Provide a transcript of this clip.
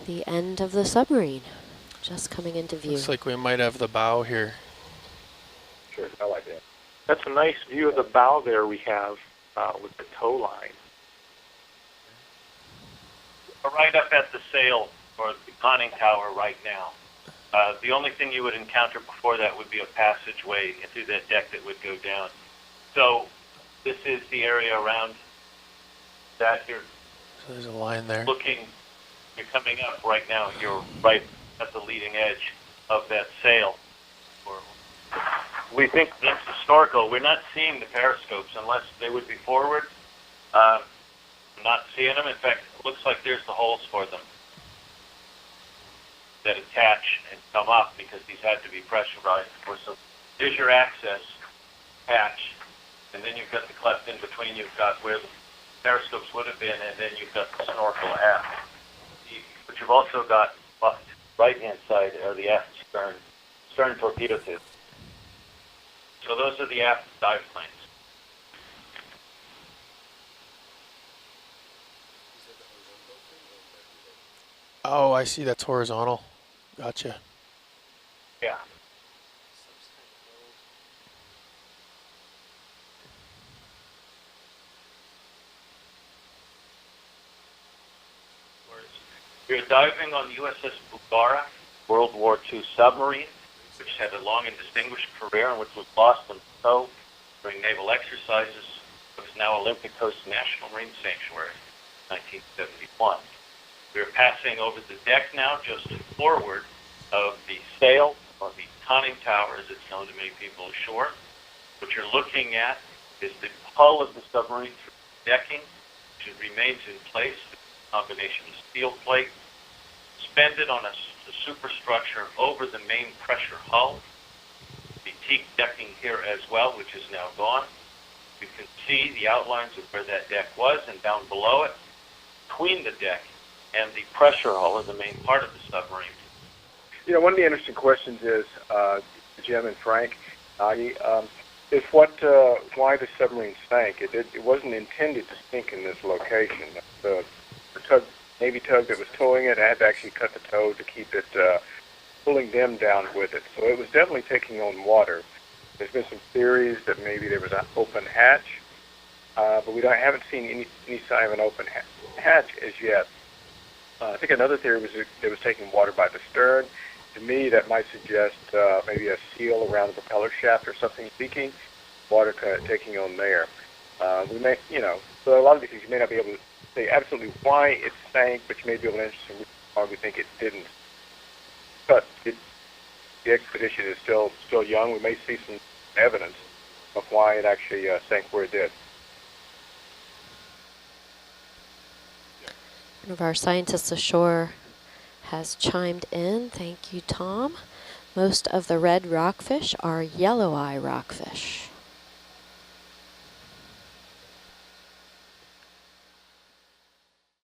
the end of the submarine, just coming into view. Looks like we might have the bow here. Sure, I like that. That's a nice view of the bow there we have with the tow line. We're right up at the sail or the conning tower right now. The only thing you would encounter before that would be a passageway through that deck that would go down. So this is the area around that here. So there's a line there. Looking, you're coming up right now. You're right at the leading edge of that sail. We think that's the snorkel. We're not seeing the periscopes unless they would be forward. Not seeing them. In fact, it looks like there's the holes for them that attach and come up because these had to be pressurized. So there's your access hatch, and then you've got the cleft in between. You've got where the periscopes would have been, and then you've got the snorkel aft. But you've also got off the right-hand side are the aft stern torpedo tubes. So those are the aft dive planes. Oh, I see. That's horizontal. Gotcha. Yeah. We're diving on the USS Bugara, World War II submarine, which had a long and distinguished career and which was lost in tow during naval exercises. It was now Olympic Coast National Marine Sanctuary, 1971. We're passing over the deck now, just forward of the sail, or the conning tower, as it's known to many people ashore. What you're looking at is the hull of the submarine through the decking, which remains in place, a combination of steel plate, suspended on a superstructure over the main pressure hull. The teak decking here as well, which is now gone. You can see the outlines of where that deck was, and down below it, between the deck and the pressure hull is the main part of the submarine. You know, one of the interesting questions is, Jim and Frank, is why the submarine sank. It wasn't intended to sink in this location. The Navy tug that was towing it had to actually cut the tow to keep it pulling them down with it. So it was definitely taking on water. There's been some theories that maybe there was an open hatch, but we haven't seen any sign of an open hatch as yet. I think another theory was that it was taking water by the stern. To me, that might suggest maybe a seal around the propeller shaft or something leaking, water taking on there. We may, so a lot of these things you may not be able to say absolutely why it sank, but you may be able to answer some reasons why we think it didn't. But the expedition is still young. We may see some evidence of why it actually sank where it did. One of our scientists ashore has chimed in. Thank you, Tom. Most of the red rockfish are yellow eye rockfish.